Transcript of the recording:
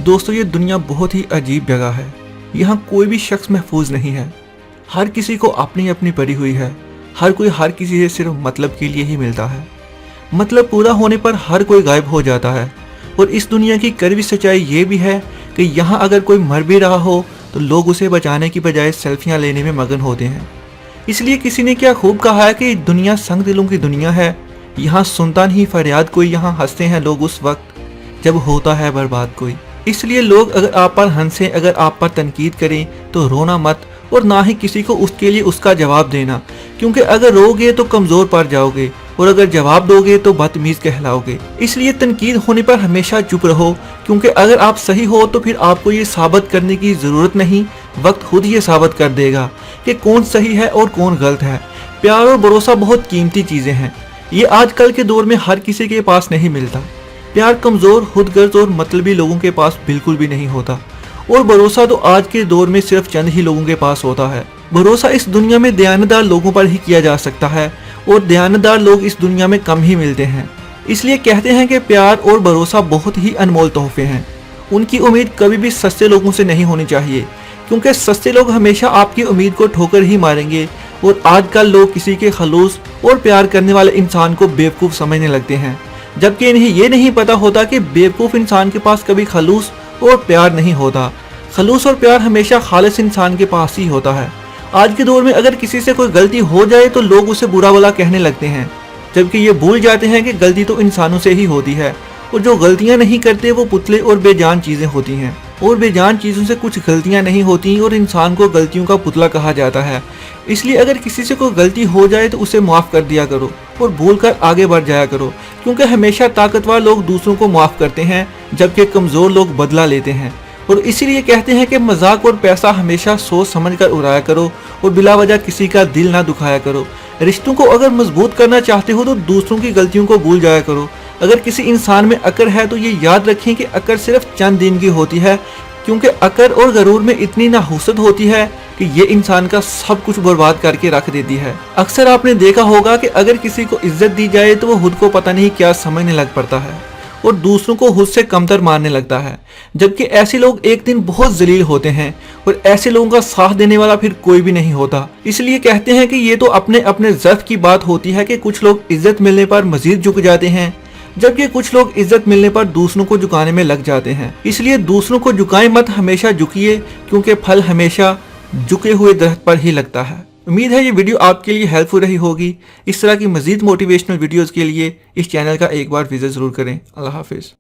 दोस्तों ये दुनिया बहुत ही अजीब जगह है। यहाँ कोई भी शख्स महफूज नहीं है। हर किसी को अपनी अपनी पड़ी हुई है। हर कोई हर किसी से सिर्फ मतलब के लिए ही मिलता है। मतलब पूरा होने पर हर कोई गायब हो जाता है। और इस दुनिया की कड़वी सच्चाई ये भी है कि यहाँ अगर कोई मर भी रहा हो तो लोग उसे बचाने की बजाय सेल्फियाँ लेने में मगन होते हैं। इसलिए किसी ने क्या खूब कहा है कि दुनिया संग दिलों की दुनिया है। यहाँ सुनता नहीं फरियाद कोई, यहाँ हंसते हैं लोग उस वक्त जब होता है बर्बाद कोई। इसलिए लोग अगर आप पर हंसें, अगर आप पर तनकीद करें तो रोना मत, और ना ही किसी को उसके लिए उसका जवाब देना, क्योंकि अगर रोगे तो कमज़ोर पड़ जाओगे और अगर जवाब दोगे तो बदतमीज़ कहलाओगे। इसलिए तनकीद होने पर हमेशा चुप रहो, क्योंकि अगर आप सही हो तो फिर आपको ये साबित करने की ज़रूरत नहीं, वक्त खुद ये साबित कर देगा कि कौन सही है और कौन गलत है। प्यार और भरोसा बहुत कीमती चीज़ें हैं। ये आजकल के दौर में हर किसी के पास नहीं मिलता। प्यार कमज़ोर, खुदगर्ज और मतलबी लोगों के पास बिल्कुल भी नहीं होता, और भरोसा तो आज के दौर में सिर्फ चंद ही लोगों के पास होता है। भरोसा इस दुनिया में दयानतदार लोगों पर ही किया जा सकता है, और दयानतदार लोग इस दुनिया में कम ही मिलते हैं। इसलिए कहते हैं कि प्यार और भरोसा बहुत ही अनमोल तोहफे हैं। उनकी उम्मीद कभी भी सस्ते लोगों से नहीं होनी चाहिए, क्योंकि सस्ते लोग हमेशा आपकी उम्मीद को ठोकर ही मारेंगे। और आजकल लोग किसी के खलूस और प्यार करने वाले इंसान को बेवकूफ़ समझने लगते हैं, जबकि इन्हें ये नहीं पता होता कि बेवकूफ़ इंसान के पास कभी खलूस और प्यार नहीं होता। खलूस और प्यार हमेशा खालिस इंसान के पास ही होता है। आज के दौर में अगर किसी से कोई गलती हो जाए तो लोग उसे बुरा भला कहने लगते हैं, जबकि ये भूल जाते हैं कि गलती तो इंसानों से ही होती है, और जो गलतियां नहीं करते वो पुतले और बेजान चीज़ें होती हैं। और बेजान चीज़ों से कुछ गलतियां नहीं होती और इंसान को गलतियों का पुतला कहा जाता है। इसलिए अगर किसी से कोई गलती हो जाए तो उसे माफ़ कर दिया करो और भूल कर आगे बढ़ जाया करो, क्योंकि हमेशा ताकतवर लोग दूसरों को माफ़ करते हैं जबकि कमज़ोर लोग बदला लेते हैं। और इसीलिए कहते हैं कि मजाक और पैसा हमेशा सोच समझ कर उड़ाया करो और बिला वजह किसी का दिल ना दुखाया करो। रिश्तों को अगर मजबूत करना चाहते हो तो दूसरों की गलतियों को भूल जाया करो। अगर किसी इंसान में अकड़ है तो ये याद रखें कि अकड़ सिर्फ चंद दिन की होती है, क्योंकि अकड़ और गरूर में इतनी नाहुसत होती है कि ये इंसान का सब कुछ बर्बाद करके रख देती है। अक्सर आपने देखा होगा कि अगर किसी को इज्जत दी जाए तो वो खुद को पता नहीं क्या समझने लग पड़ता है और दूसरों को खुद से कमतर मानने लगता है, जबकि ऐसे लोग एक दिन बहुत जलील होते हैं और ऐसे लोगों का साथ देने वाला फिर कोई भी नहीं होता। इसलिए कहते हैं कि ये तो अपने अपने ज़र्फ की बात होती है कि कुछ लोग इज्जत मिलने पर मजीद झुक जाते हैं, जबकि कुछ लोग इज्जत मिलने पर दूसरों को झुकाने में लग जाते हैं। इसलिए दूसरों को झुकाएं मत, हमेशा झुकिए, क्योंकि फल हमेशा झुके हुए दरख्त पर ही लगता है। उम्मीद है ये वीडियो आपके लिए हेल्पफुल रही होगी। इस तरह की मजीद मोटिवेशनल वीडियोस के लिए इस चैनल का एक बार विजिट जरूर करें। अल्लाह हाफिज़।